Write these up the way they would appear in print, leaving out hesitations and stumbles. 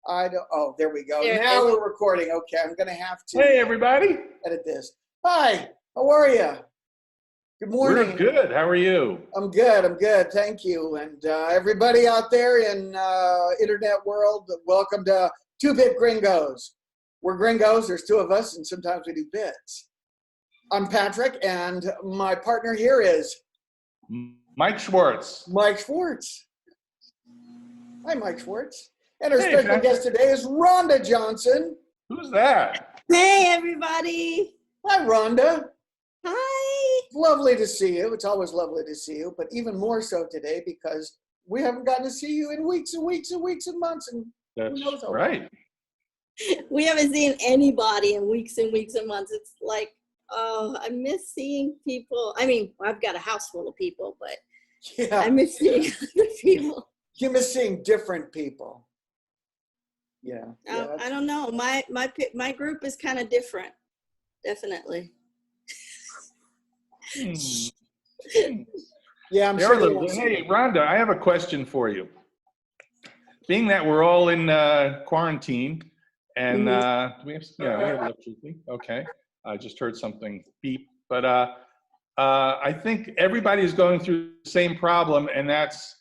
I don't, oh, there we go. There it Now is. we're recording. Okay, I'm going to have to Hey, everybody. edit this. Hi, how are you? Good morning. We're good. How are you? I'm good. I'm good. Thank you. And everybody out there in internet world, welcome to Bit Gringos. We're gringos. There's two of us, and sometimes we do bits. I'm Patrick, and my partner here is Mike Schwartz. Mike Schwartz. Hi, Mike Schwartz. And our Hey, special Patrick. guest today is Rhonda Johnson. Who's that? Hey, everybody. Hi, Rhonda. Hi. Lovely to see you. It's always lovely to see you, but even more so today because we haven't gotten to see you in weeks and weeks and weeks and months. And That's who knows how long. right. We haven't seen anybody in weeks and weeks and months. It's like, oh, I miss seeing people. I mean, I've got a house full of people, but Yeah, I miss seeing other people. you miss seeing different people. Yeah. I don't know. My group is kind of different. Definitely. Hmm. Yeah, I'm There sure. are they the- won't see hey, you. Rhonda, I have a question for you. Being that we're all in quarantine, and do we have, yeah, we have electricity. Okay, I just heard something beep, but I think everybody's going through the same problem, and that's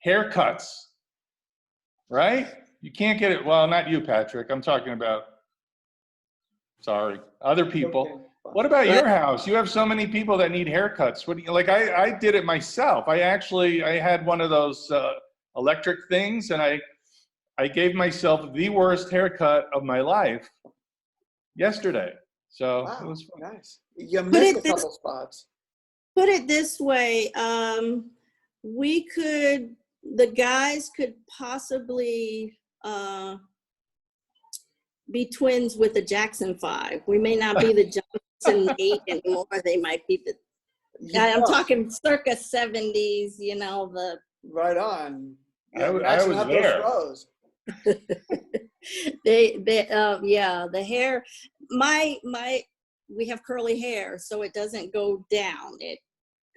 haircuts, right? You can't get it. Well, not you, Patrick. I'm talking about. Sorry, other people. Okay. What about your house? You have so many people that need haircuts. What do you like? I did it myself. I had one of those electric things, and I gave myself the worst haircut of my life yesterday. So Wow, it was fun. nice. You missed a this- couple spots. Put it this way. The guys could possibly be twins with the Jackson 5. We may not be the Johnson 8 anymore. They might be the, I'm talking circa 70s, you know, the Right on. I Yeah, was matching up those there. froze. yeah, the hair, we have curly hair, so it doesn't go down. It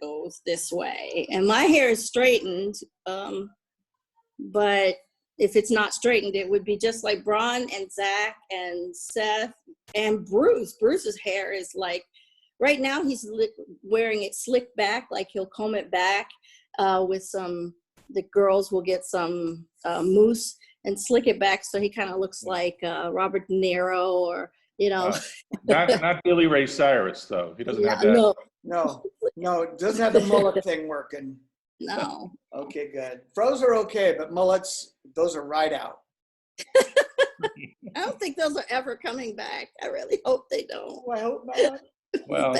goes this way. And my hair is straightened, but if it's not straightened, it would be just like Braun and Zach and Seth and Bruce. Bruce's hair is like, right now he's wearing it slicked back, like he'll comb it back with the girls will get some mousse and slick it back so he kind of looks like Robert De Niro or, you know. Not Billy Ray Cyrus, though. He doesn't have that. No, it doesn't have the mullet thing working. No. Okay, good. Froze are okay, but mullets, those are right out. I don't think those are ever coming back. I really hope they don't. Oh, I hope not. Well,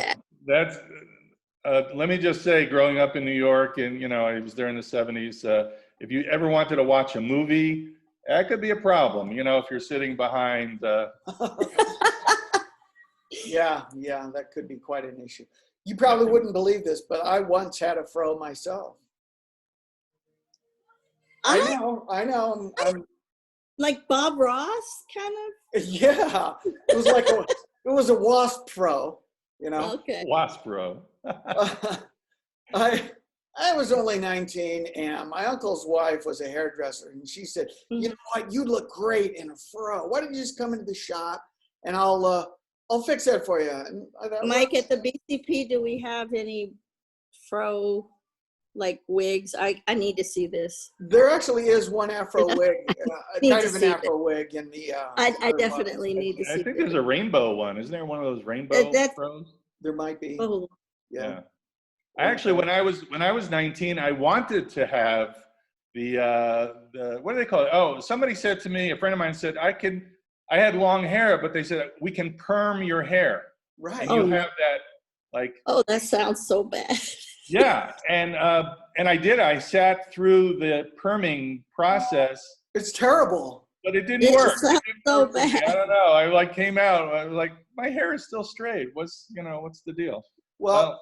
that's, let me just say, growing up in New York, and, you know, I was there in the 70s, if you ever wanted to watch a movie, that could be a problem, you know, if you're sitting behind. Yeah, that could be quite an issue. You probably wouldn't believe this, but I once had a fro myself. I know. I'm Like Bob Ross, kind of? yeah, it was like it was a wasp fro, you know. Okay. Wasp Bro. I was only 19, and my uncle's wife was a hairdresser, and she said, "You know what? You look great in a fro. Why don't you just come into the shop, and I'll fix that for you." And I thought, Mike, at the BCP, do we have any fro, like, wigs? I need to see this. there actually is one Afro wig, Need kind to of an see Afro wig in the. I definitely need to see I think this. there's a rainbow one. Isn't there one of those rainbow That's- pros? There might be. Oh, Yeah. Actually, when I was 19, I wanted to have the what do they call it? Oh, somebody said to me, a friend of mine said, I had long hair, but they said we can perm your hair. Right. And you have that, like. oh, that sounds so bad. Yeah, and I did. I sat through the perming process, It's terrible. but it didn't It work. sounds so bad. I don't know. I like came out. I was like, my hair is still straight. What's the deal? Well,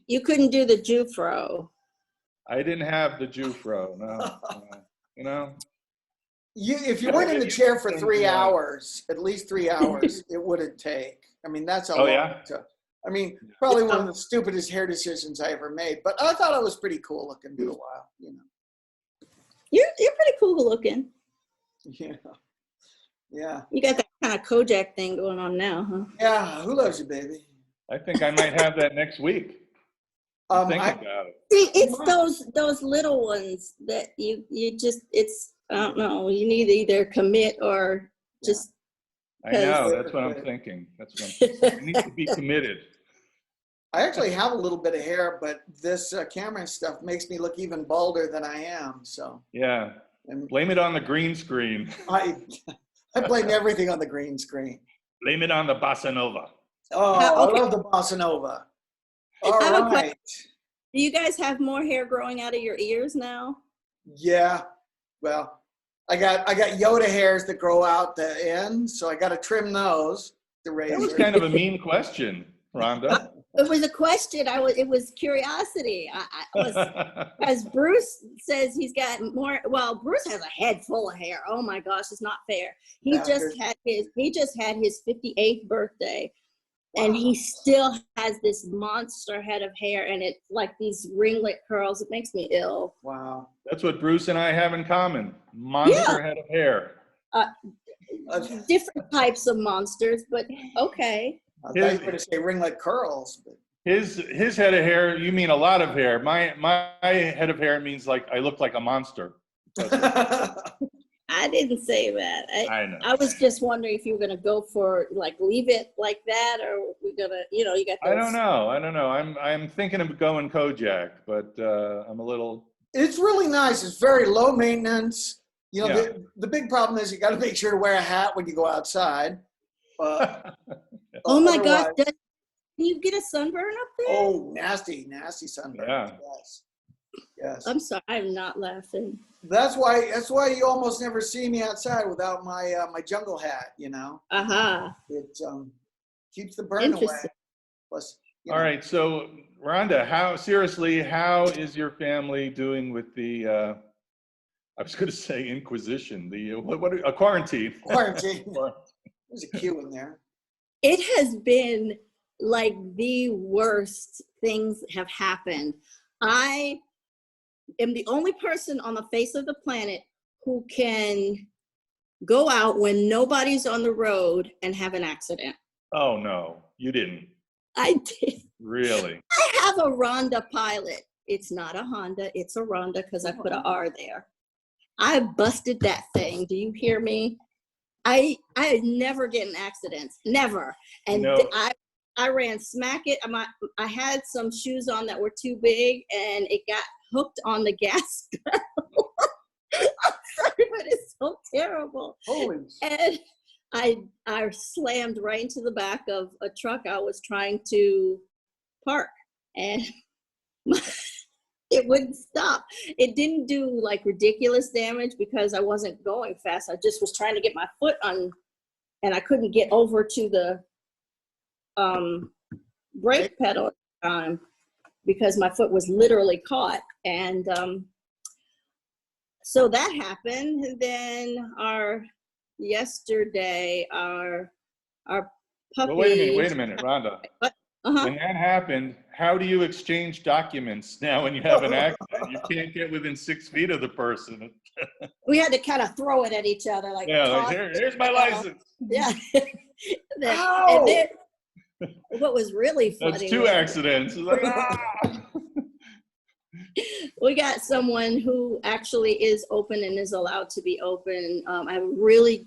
You couldn't do the Jew fro. I didn't have the Jew fro. No, you know. if you weren't in the chair for 3 hours, at least 3 hours, it wouldn't take. I mean, that's how long it took. I mean, probably one of the stupidest hair decisions I ever made, but I thought I was pretty cool looking for a while, you know. You're pretty cool looking. Yeah. Yeah. You got that kind of Kojak thing going on now, huh? Yeah. Who loves you, baby? I think I might have that next week. I'm thinking I, about it. See, it's those little ones that you just, it's, I don't know, you need to either commit or just. I know, that's what I'm thinking. That's what I'm thinking. I need to be committed. I actually have a little bit of hair, but this camera stuff makes me look even balder than I am. So Yeah. and Blame it on the green screen. I blame everything on the green screen. Blame it on the bossa nova. Oh, Okay. I love the bossa nova. All I have a question. right. Do you guys have more hair growing out of your ears now? Yeah. Well, I got Yoda hairs that grow out the end, so I got to trim those. The razor. That was kind of a mean question, Rhonda. It was a question. It was curiosity. I was, as Bruce says, he's got more. Well, Bruce has a head full of hair. Oh my gosh, it's not fair. He just had his 58th birthday, and he still has this monster head of hair, and it's like these ringlet curls. It makes me ill. Wow. That's what Bruce and I have in common. Monster head of hair. Different types of monsters, but okay. I thought you were going to say ringlet curls. But. His head of hair, you mean a lot of hair. My head of hair means like I look like a monster. I didn't say that. I know. I was just wondering if you were gonna go for like leave it like that, or we're gonna, you got. Those... I don't know. I'm thinking of going Kojak, but I'm a little. It's really nice. It's very low maintenance. The big problem is you got to make sure to wear a hat when you go outside. Oh my God! Can you get a sunburn up there? Oh, nasty sunburn. Yeah. Yes. I'm sorry, I'm not laughing. That's why you almost never see me outside without my my jungle hat. It keeps the burn away. Plus, all right, so Rhonda, how is your family doing with the? I was going to say Inquisition. A quarantine. Quarantine. There's a Q in there. It has been like the worst things have happened. I am the only person on the face of the planet who can go out when nobody's on the road and have an accident. Oh no, you didn't. I did. Really? I have a Rhonda Pilot. It's not a Honda, it's a Rhonda because I put an R there. I busted that thing. Do you hear me? I never get in accidents, never. And no. I ran smack it. I had some shoes on that were too big, and it got hooked on the gas pedal. I'm sorry, but it's so terrible. Holy. And I slammed right into the back of a truck I was trying to park, and it wouldn't stop. It didn't do like ridiculous damage because I wasn't going fast. I just was trying to get my foot on, and I couldn't get over to the brake pedal at the time because my foot was literally caught. And so that happened. And then yesterday our puppy. Well, wait a minute, Rhonda. When that happened, how do you exchange documents now when you have an accident? You can't get within 6 feet of the person. We had to kind of throw it at each other. Like here's my license. Yeah. And then, what was really funny. That's two accidents. We got someone who actually is open and is allowed to be open.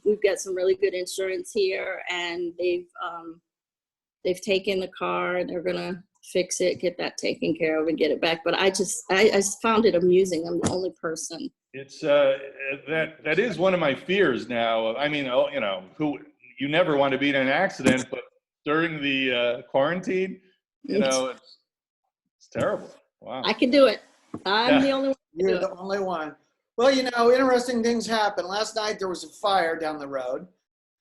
We've got some really good insurance here, and they've taken the car and they're gonna fix it, get that taken care of, and get it back. But I found it amusing. I'm the only person. It's that is one of my fears now. I mean, you never want to be in an accident, but during the quarantine, it's terrible. Wow. I can do it. I'm the only one. You're the only one. Well, interesting things happen. Last night there was a fire down the road.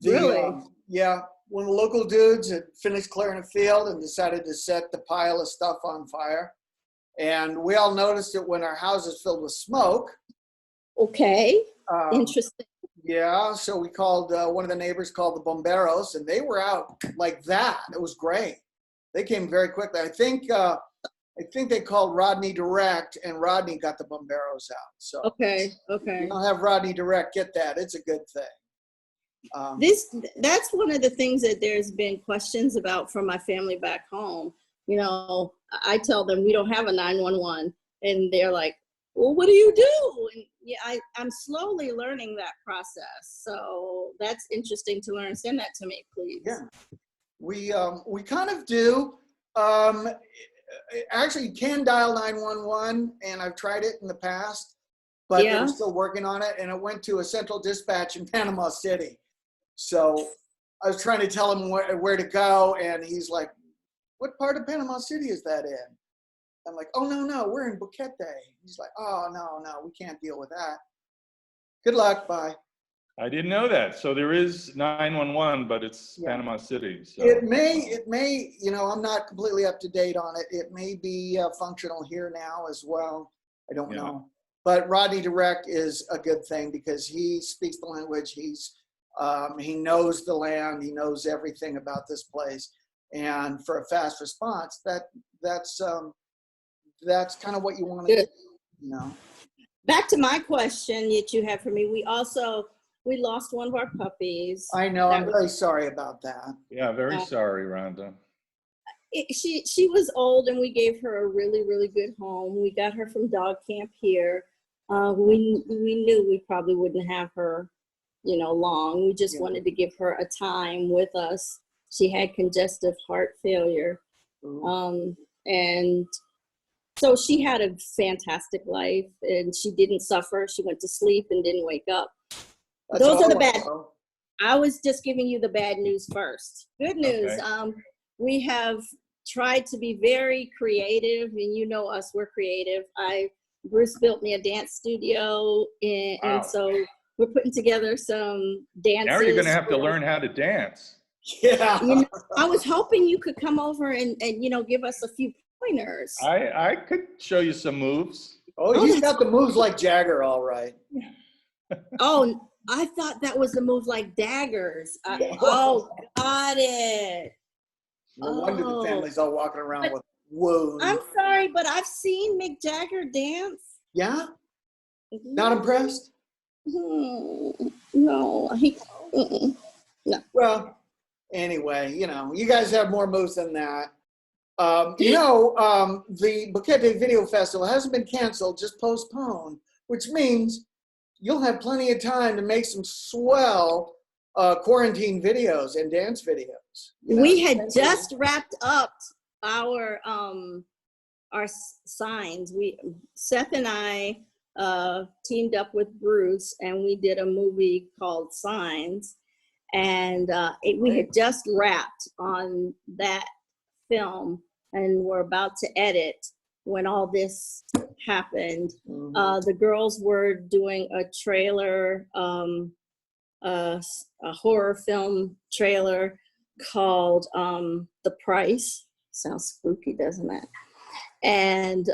Really? Yeah. One of the local dudes had finished clearing a field and decided to set the pile of stuff on fire. And we all noticed it when our house is filled with smoke. Okay. Interesting. Yeah. So we called, one of the neighbors called the bomberos, and they were out like that. It was great. They came very quickly. I think they called Rodney Direct, and Rodney got the bomberos out. So okay. you don't have Rodney Direct get that. It's a good thing. That's one of the things that there's been questions about from my family back home. You know, I tell them we don't have a 911, and they're like, well, what do you do? And yeah, I'm slowly learning that process. So that's interesting to learn. Send that to me, please. Yeah, we kind of do. Actually, you can dial 911, and I've tried it in the past, but Yeah. they're still working on it, and it went to a central dispatch in Panama City. So I was trying to tell him where to go, and he's like, what part of Panama City is that in? I'm like, oh, no, we're in Boquete. He's like, oh, no, we can't deal with that. Good luck, bye. I didn't know that. So there is 911, but it's Yeah. Panama City. So. It may, you know, I'm not completely up to date on it. It may be functional here now as well. I don't know. But Rodney Direct is a good thing because he speaks the language. He knows the land. He knows everything about this place. And for a fast response, that's kind of what you want to do, you know. Back to my question that you had for me. We lost one of our puppies. I know. I'm very sorry about that. Yeah, very sorry, Rhonda. She was old, and we gave her a really, really good home. We got her from dog camp here. We knew we probably wouldn't have her, you know, long. We just wanted to give her a time with us. She had congestive heart failure. And so she had a fantastic life, and she didn't suffer. She went to sleep and didn't wake up. Those are the bad. I was just giving you the bad news first. Good news. Okay. We have tried to be very creative, and you know us, we're creative. Bruce built me a dance studio, and so we're putting together some dances. Now you're going to have to learn how to dance. Yeah. You know, I was hoping you could come over and you know, give us a few pointers. I could show you some moves. Oh, he's got the moves like Jagger, all right. Oh, I thought that was the move like daggers. Oh, got it. No wonder the family's all walking around with wounds. I'm sorry, but I've seen Mick Jagger dance. Yeah? Not impressed? No. No. Well, anyway, you know, you guys have more moves than that. You know, the Boquete Video Festival hasn't been canceled, just postponed, which means you'll have plenty of time to make some swell quarantine videos and dance videos. You know? We had just wrapped up our signs. Seth and I teamed up with Bruce, and we did a movie called Signs, and we had just wrapped on that film, and we're about to edit when all this happened. The girls were doing a trailer, a horror film trailer called The Price. Sounds spooky, doesn't it? And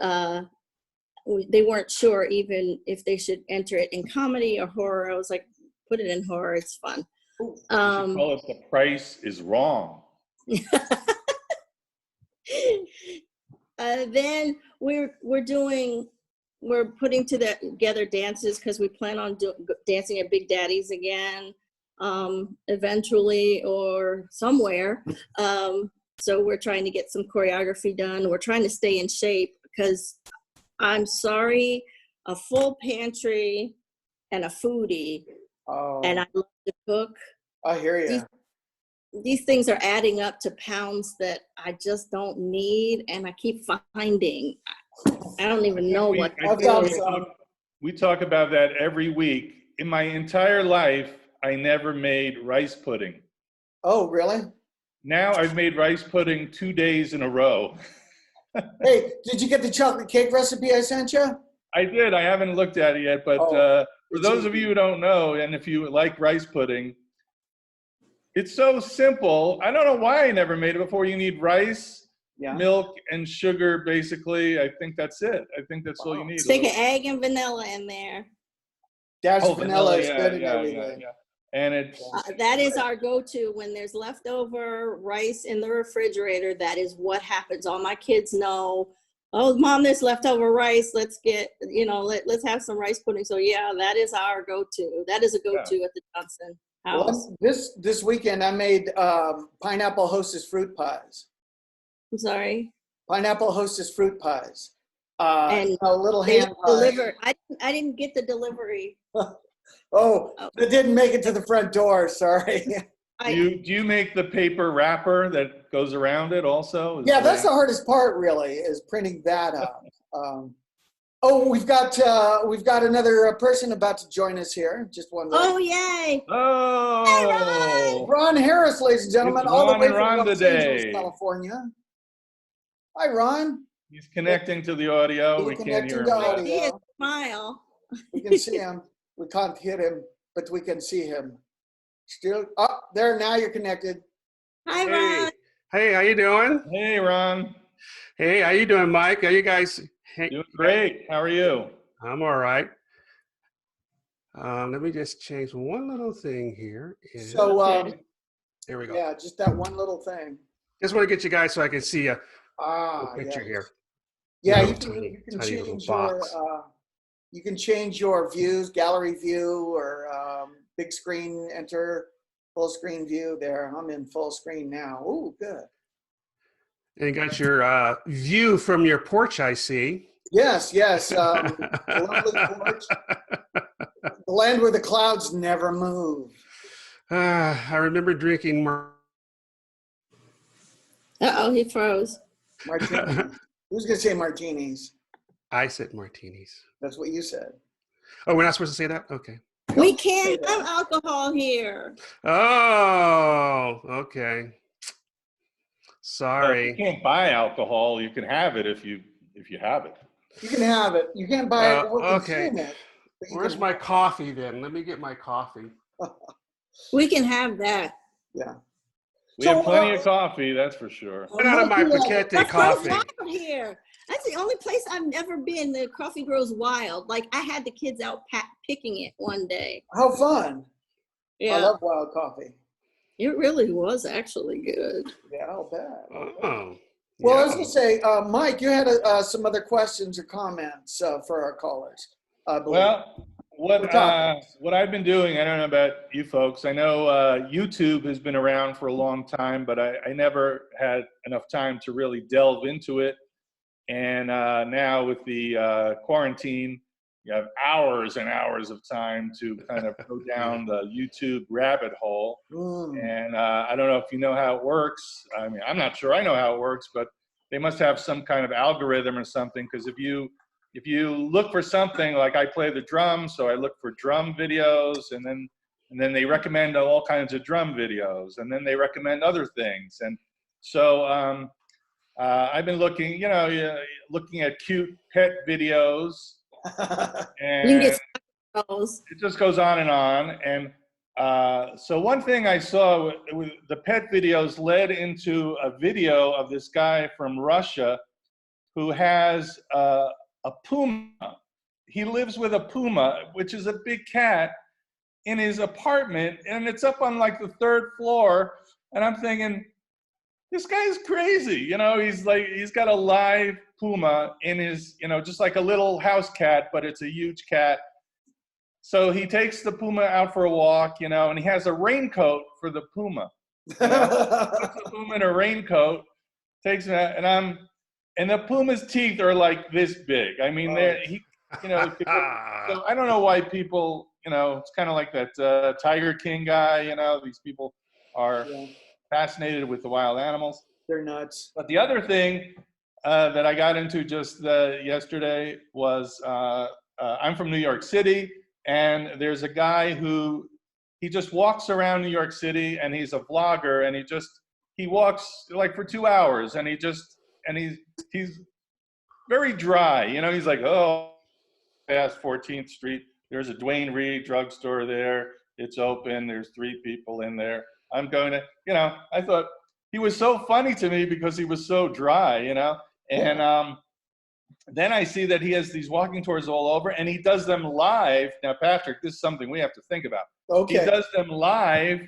they weren't sure even if they should enter it in comedy or horror. I was like, put it in horror, it's fun. You should call it The Price is Wrong. Then we're putting together dances because we plan on dancing at Big Daddy's again, eventually or somewhere. So we're trying to get some choreography done. We're trying to stay in shape because I'm sorry, a full pantry and a foodie, and I love to cook. I hear you. These things are adding up to pounds that I just don't need, and I keep finding. I don't even know what to do. We talk about that every week. In my entire life, I never made rice pudding. Oh, really? Now I've made rice pudding 2 days in a row. Hey, did you get the chocolate cake recipe I sent you? I did. I haven't looked at it yet, but for those of you who don't know, and if you like rice pudding, it's so simple. I don't know why I never made it before. You need rice, milk, and sugar, basically. I think that's it. I think that's all you need. Stick an egg and vanilla in there. Dash vanilla is good in everything. Yeah. And it's that is our go-to when there's leftover rice in the refrigerator. That is what happens. All my kids know, oh, Mom, there's leftover rice. Let's get, let's have some rice pudding. So yeah, that is our go-to. That is a go-to at the Johnson. house. Well, this weekend I made pineapple hostess fruit pies. I'm sorry. Pineapple hostess fruit pies. And A little they hand pie. deliver. I didn't get the delivery. Oh, it didn't make it to the front door. Sorry. Do you make the paper wrapper that goes around it also? Yeah, that's the hardest part, really, is printing that up. Oh, we've got another person about to join us here. Just one minute. Oh, yay. Oh, Ron Harris, ladies and gentlemen, It's all the Ron way and from Ron Los today. Angeles, California. Hi, Ron. he's connecting to the audio. He's We can't connecting hear him to yet. audio. He is smile. We can see him. We can't hit him, but we can see him. Still, oh, there, now you're connected. Hi, Hey, Ron. hey, how you doing? Hey, Ron. Hey, how you doing, Mike? How you guys? Hey, Doing great. How are you? I'm all right. Let me just change one little thing here. And So, Okay. there we go. yeah, just that one little thing. Just want to get you guys so I can see a yes. picture here. Yeah, Little you can, tiny- you can tiny little change your box. you can change your views, gallery view, or big screen enter, full screen view. There, I'm in full screen now. Ooh, good. And you got your view from your porch, I see. Yes, yes. Lovely porch. The land where the clouds never move. I remember drinking. Uh-oh, he froze. Martinis. Who's gonna say martinis? I said martinis. That's what you said. Oh, we're not supposed to say that? Okay. We Don't can't say that. have alcohol here. Oh, okay. Well, Sorry. you can't buy alcohol. You can have it if you have it. You can have it. You can't buy it or Okay. consume it. But you Where's can my have coffee then? Let me get my coffee. We can have that. it. Yeah. We have plenty of coffee, that's for sure. Get out of my Mikey, paquete That coffee. grows wild here. That's the only place I've ever been. The coffee grows wild. Like I had the kids out picking it one day. How fun. I Yeah, love wild coffee. it really was actually good. Yeah, I'll bet. Oh. Well, I yeah. was going to say, Mike, you had some other questions or comments for our callers, I believe. Well, Or topics. what I've been doing, I don't know about you folks. I know YouTube has been around for a long time, but I never had enough time to really delve into it. And now with the quarantine, you have hours and hours of time to kind of go down the YouTube rabbit hole. And I don't know if you know how it works. I mean, I'm not sure I know how it works, but they must have some kind of algorithm or something. Because if you look for something, like I play the drums, so I look for drum videos, and then they recommend all kinds of drum videos, and then they recommend other things. And so I've been looking, looking at cute pet videos, and You can get those. it just goes on. And so one thing I saw with the pet videos led into a video of this guy from Russia who has a puma. He lives with a puma, which is a big cat, in his apartment, and it's up on like the 3rd floor. And I'm thinking, this guy's crazy. He's got a live puma in his, just like a little house cat, but it's a huge cat. So he takes the puma out for a walk, and he has a raincoat for the puma. Puts the puma in a raincoat, takes it out, and the puma's teeth are like this big. I mean, so I don't know why people, it's kind of like that Tiger King guy, these people are fascinated with the wild animals. They're nuts. But the other thing that I got into just yesterday was I'm from New York City, and there's a guy who he just walks around New York City, and he's a vlogger, and he walks like for 2 hours, and he's very dry. He's like, oh, past 14th Street, there's a Duane Reade drugstore there. It's open. There's 3 people in there. I'm going to, I thought he was so funny to me because he was so dry, and then I see that he has these walking tours all over, and he does them live. Now, Patrick, this is something we have to think about. Okay. He does them live,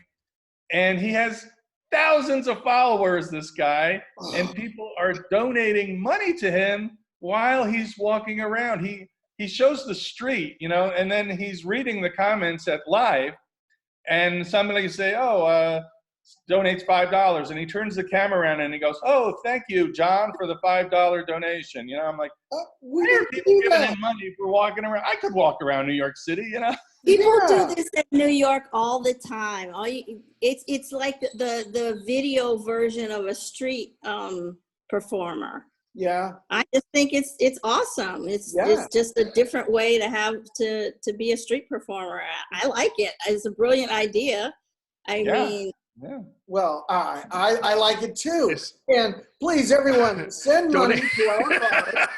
and he has thousands of followers, this guy, and people are donating money to him while he's walking around. He shows the street, and then he's reading the comments at live, and somebody say, oh, donates $5, and he turns the camera around and he goes, oh, thank you, John, for the $5 donation. You know, I'm like, We why are didn't people do giving that. in money for walking around? I could walk around New York City, you know. People Yeah. do this in New York all the time. It's like the video version of a street performer. Yeah. I just think it's awesome. It's Yeah. just a different way to have to be a street performer. I like it. It's a brilliant idea. I mean, Yeah. Well, I like it too. Yes. And please, everyone, send money Donate. to our cause.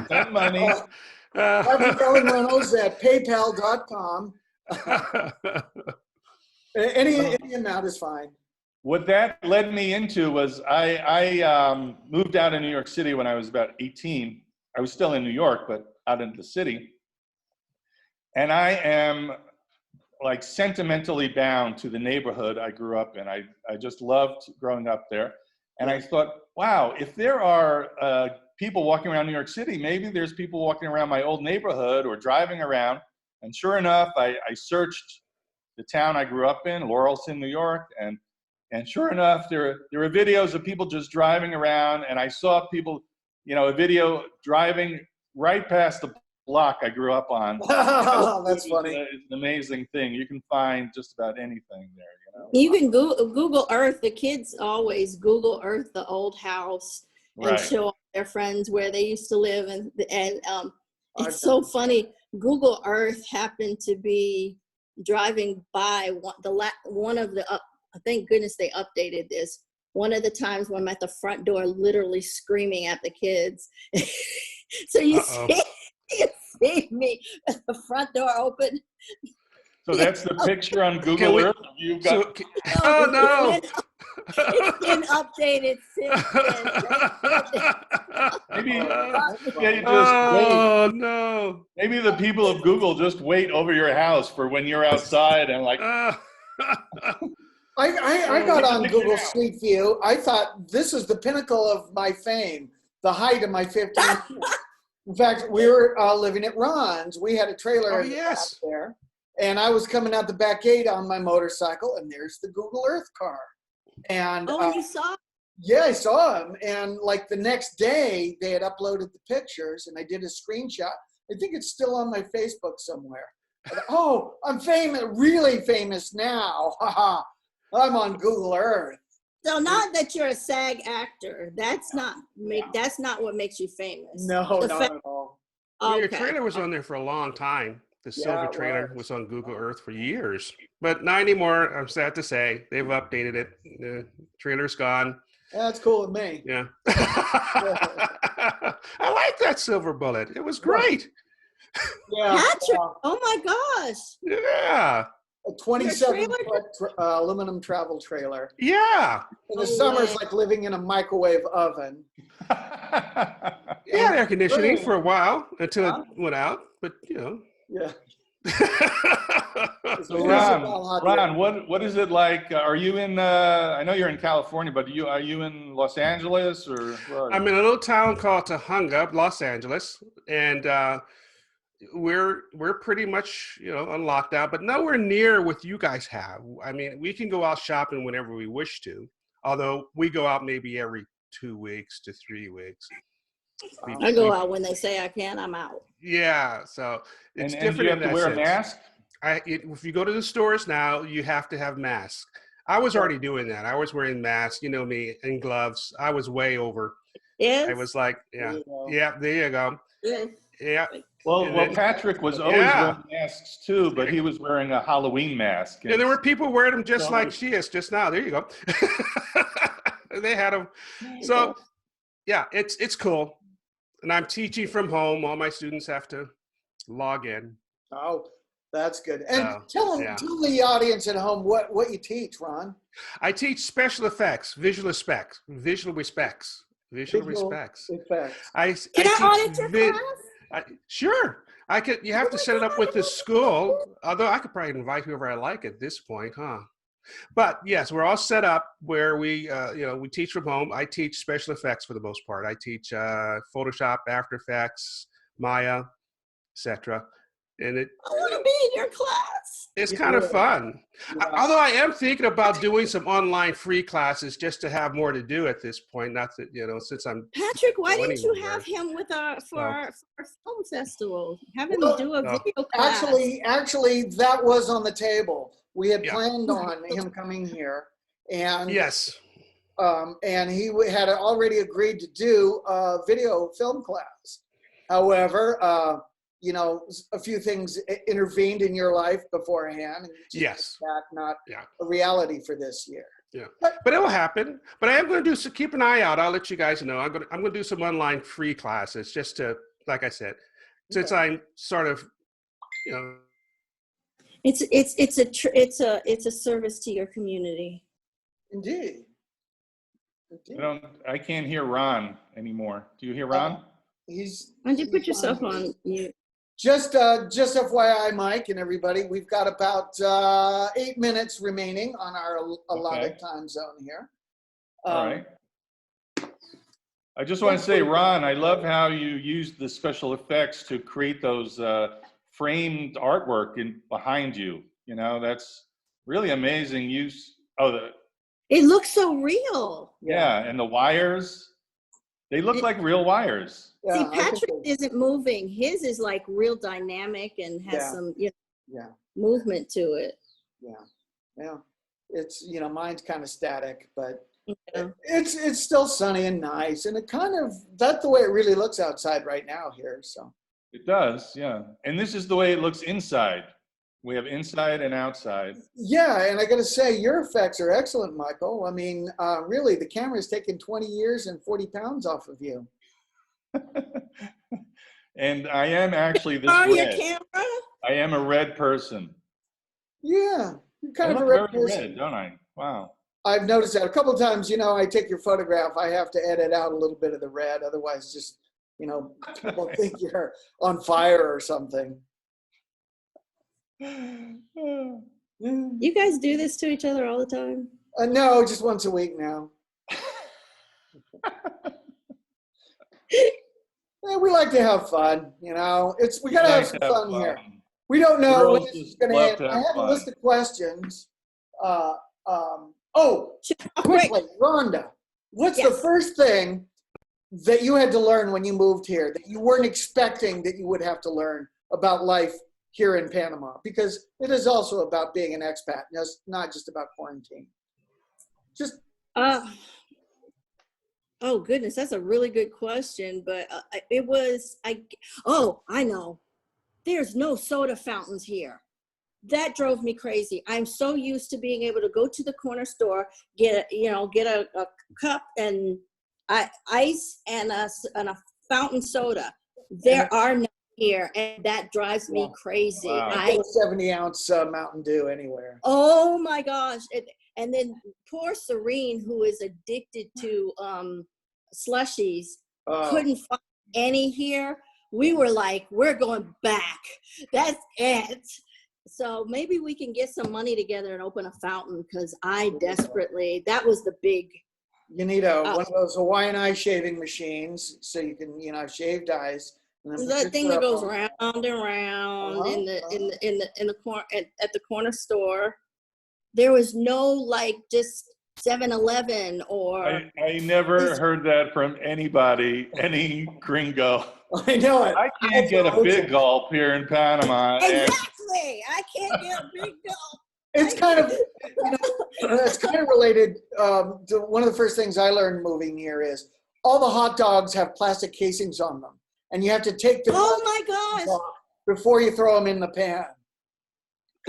Send money. Patrick Ellen Reynolds at paypal.com. Any amount is fine. What that led me into was I moved out of New York City when I was about 18. I was still in New York, but out into the city. And I am like sentimentally bound to the neighborhood I grew up in. I just loved growing up there. And I thought, wow, if there are people walking around New York City, maybe there's people walking around my old neighborhood or driving around. And sure enough, I searched the town I grew up in, Laurelton, New York, and sure enough, there were videos of people just driving around, and I saw people, you know, a video driving right past the block I grew up on. That's funny. It's an amazing thing. You can find just about anything there, you know. you can Google Earth. The kids always Google Earth the old house and Right. show their friends where they used to live, and it's Okay. so funny. Google Earth happened to be driving by one of the thank goodness they updated this. One of the times when I'm at the front door, literally screaming at the kids. So you see me at the front door open. So that's the picture on Google Can we- Earth. You've got. Oh, no. It's been updated since then. Maybe, That's yeah, you funny. just wait. Oh, no. Maybe the people of Google just wait over your house for when you're outside and like, I got on Check it Google out. Street View. I thought this is the pinnacle of my fame, the height of my 15 years. In fact, we were living at Ron's. We had a trailer Oh, in the yes. back there. And I was coming out the back gate on my motorcycle, and there's the Google Earth car. And Oh, and you saw? yeah, I saw him. And like the next day, they had uploaded the pictures, and I did a screenshot. I think it's still on my Facebook somewhere. Oh, I'm famous, really famous now. Haha. I'm on Google Earth. So not that you're a SAG actor. That's not what makes you famous. No, The not fact- at all. Well, your Okay. trailer was on there for a long time. The Yeah, silver it trailer was. was on Google Earth for years, but not anymore. I'm sad to say they've updated it. The trailer's gone. That's cool with me. Yeah. I like that silver bullet. It was great. Yeah. Patrick, oh my gosh. A Yeah. 27-foot aluminum travel trailer. Yeah. In the No summer's way. like living in a microwave oven. Yeah, air conditioning Great. for a while until Huh? it went out, but you know. Yeah. So It's Ron, what is it like? Are you in? I know you're in California, but are you in Los Angeles or? Where are you? I'm in a little town called Tahunga, Los Angeles, and we're pretty much on lockdown, but nowhere near what you guys have. I mean, we can go out shopping whenever we wish to, although we go out maybe every 2 weeks to 3 weeks. I go out when they say I can, I'm out. Yeah, so it's and different. you have in to that wear a sense. mask. If you go to the stores now, you have to have masks. I was already doing that. I was wearing masks, you know me, and gloves. I was way over. Yes. I was like, yeah, There you go. yeah, there you go. Yes. Yeah. Well, And then- Patrick was always Yeah. wearing masks too, but he was wearing a Halloween mask. And there were people wearing them just So- like she is just now. There you go. They had them. So, yeah, it's cool. And I'm teaching from home. All my students have to log in. Oh, that's good. And Oh, tell yeah. the audience at home what you teach, Ron. I teach special effects, visual effects. Visual Effects. effects. I Can I audit teach your class? Sure. I could. You have to set it up with the school. Although I could probably invite whoever I like at this point, huh? But yes, we're all set up where we teach from home. I teach special effects for the most part. I teach Photoshop, After Effects, Maya, etc. And I want to be in your class. It's You kind of would. fun. Yeah. Although I am thinking about doing some online free classes just to have more to do at this point. Not that, since I'm Patrick, why going didn't you anywhere. have him with our So, our film festival? Have him Well, do a no. video class. Actually, that was on the table. We had Yeah. planned on him coming here, and Yes. and he had already agreed to do a video film class. However, a few things intervened in your life beforehand, and just Yes. that not Yeah. a reality for this year. Yeah, but it will happen. But I am going to do. So keep an eye out. I'll let you guys know. I'm going to do some online free classes just to, like I said, since I'm sort of, It's a service to your community. Indeed. I can't hear Ron anymore. Do you hear Ron? He's. Why don't you put yourself on mute? Just FYI, Mike and everybody, we've got about 8 minutes remaining on our allotted time zone here. All right. I just want to say, Ron, I love how you used the special effects to create those framed artwork behind you. That's really amazing use. It looks so real. Yeah, and the wires, they look like real wires. See, Patrick isn't moving. His is like real dynamic and has some movement to it. Yeah. It's, mine's kind of static, but it's still sunny and nice. And that's the way it really looks outside right now here. So it does, yeah. And this is the way it looks inside. We have inside and outside. Yeah, and I got to say, your effects are excellent, Michael. I mean, really, the camera's taken 20 years and 40 pounds off of you. And I am actually this your red. camera? I am a red person. Yeah, you're kind I of a look red very person. red, don't I? Wow. I've noticed that a couple of times. I take your photograph. I have to edit out a little bit of the red, otherwise, just people think you're on fire or something. You guys do this to each other all the time? No, just once a week now. We like to have fun, we got to have some fun here. We don't know when this is going to end. I have a list of questions. Quickly, Rhonda, what's the first thing that you had to learn when you moved here that you weren't expecting that you would have to learn about life here in Panama? Because it is also about being an expat, not just about quarantine. Oh goodness, that's a really good question. But I know. There's no soda fountains here. That drove me crazy. I'm so used to being able to go to the corner store, get a cup and ice and a fountain soda. There are none here, and that drives me crazy. Wow. I 70-ounce Mountain Dew anywhere. Oh my gosh. And then poor Serene, who is addicted to slushies, couldn't find any here. We were like, we're going back. That's it. So maybe we can get some money together and open a fountain, because that was the big. You need one of those Hawaiian ice shaving machines so you can, have shaved ice. That thing that goes round and round in the corner at the corner store. There was no just 7-Eleven or. I never heard that from anybody, any gringo. I know it. I can't get a big gulp here in Panama. Exactly. I can't get a big gulp. It's kind of, it's kind of related to one of the first things I learned moving here is all the hot dogs have plastic casings on them, and you have to take them off before you throw them in the pan.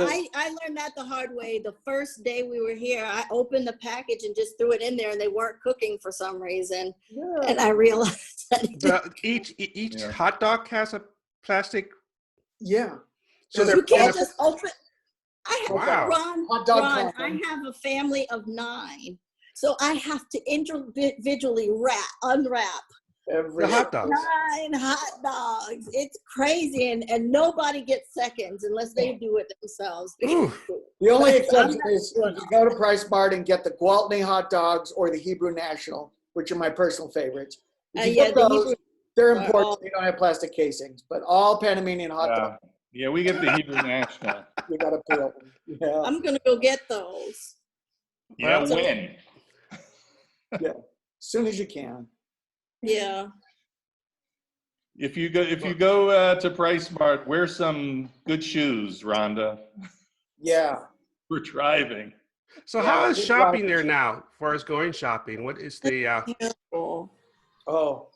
I learned that the hard way. The first day we were here, I opened the package and just threw it in there, and they weren't cooking for some reason. Yeah. And I realized that each hot dog has a plastic. Yeah. So you can't just open. Ron, I have a family of 9, so I have to individually unwrap the hot dogs. 9 hot dogs. It's crazy, and nobody gets seconds unless they do it themselves. The only exception is if you go to Price Mart and get the Gwaltney hot dogs or the Hebrew National, which are my personal favorites. They're important. They don't have plastic casings, but all Panamanian hot dogs Yeah, we get the Hebrew National. You got to peel them. Yeah. I'm gonna go get those. Yeah, So- when? As soon as you can. Yeah. If you go to Price Mart, wear some good shoes, Rhonda. Yeah. We're driving. So how is Good shopping driving. there now, as far as going shopping? What is the, Terrible. Oh,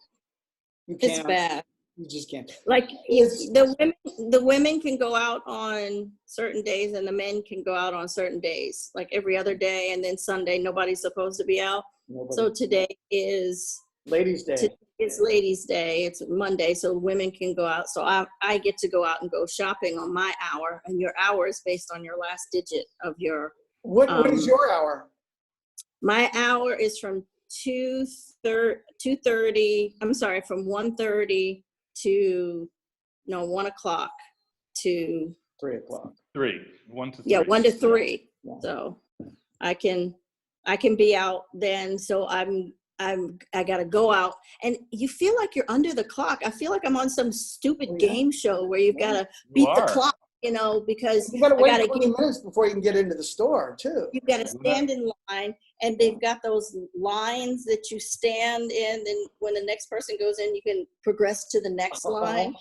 you It's can't. bad. You just can't. Like It's- the women can go out on certain days and the men can go out on certain days, like every other day, and then Sunday nobody's supposed to be out. Nobody. So today is Ladies' Day. it's Ladies' Day. It's Monday, so women can go out. So I get to go out and go shopping on my hour, and your hour is based on your last digit of your. What is your hour? My hour is from 2:30. I'm sorry, from 1:30 to 1 o'clock to 3 o'clock. 1 to 3. yeah 1 to 3. Yeah. So I can be out then. So I gotta go out, and you feel like you're under the clock. I feel like I'm on some stupid Oh, yeah. game show where you've gotta You beat the are. clock, because You got to I wait gotta 20 minutes before you can get into the store, too. you got to stand in line, and they've got those lines that you stand in, and when the next person goes in, you can progress to the next line.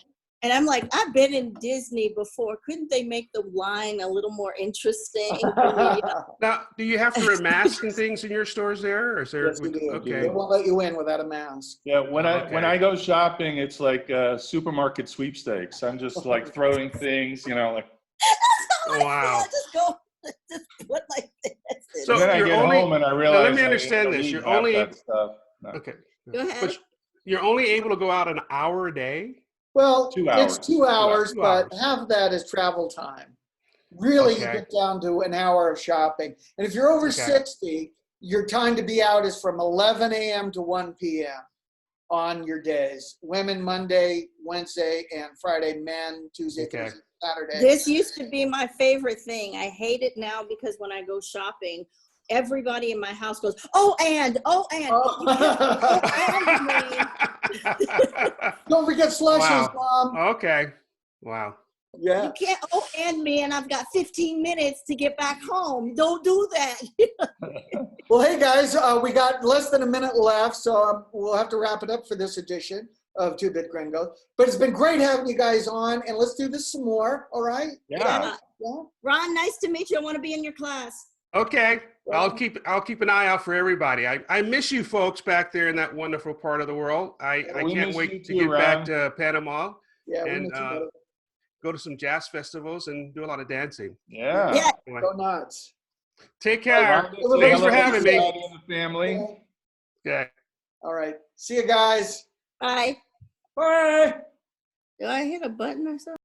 And I'm like, I've been in Disney before. Couldn't they make the line a little more interesting for me? now, do you have to wear masks and things in your stores there? Or is there, Yes, you do. okay. They won't let you in without a mask. Yeah, when Okay. I go shopping, it's like supermarket sweepstakes. I'm just like throwing things, like. Wow. Just go, just put like this. So And then I you're get only- home and I now, realize let me I understand don't this. need You're half only that stuff. No. Okay. Go ahead. But you're only able to go out an hour a day? Well, 2 it's hours. 2 hours, 2 but hours. half of that is travel time. Really, you Okay. get down to an hour of shopping. And if you're over Okay. 60, your time to be out is from 11 a.m. to 1 p.m. on your days. Women, Monday, Wednesday, and Friday. Men, Tuesday, Okay. Thursday, Saturday. This used to be my favorite thing. I hate it now because when I go shopping, everybody in my house goes, oh, and. You can't, Don't forget slushies, Wow. Mom. Okay. Wow. Yeah. you can't and me, and I've got 15 minutes to get back home. Don't do that. Well, hey, guys, we got less than a minute left, so we'll have to wrap it up for this edition of 2-Bit Gringos. But it's been great having you guys on, and let's do this some more, all right? Yeah. Yeah. Ron, nice to meet you. I want to be in your class. Okay. I'll keep an eye out for everybody. I miss you folks back there in that wonderful part of the world. I We can't miss wait you to too, get back Ron. to Panama Yeah, we and need to go to some jazz festivals and do a lot of dancing. Yeah. Yeah. Anyway, go nuts. take care. Rhonda, Well, say Thanks for hello to having me. everybody in the family. Okay. All right. See you guys. Bye. Bye. Do I hit a button or something?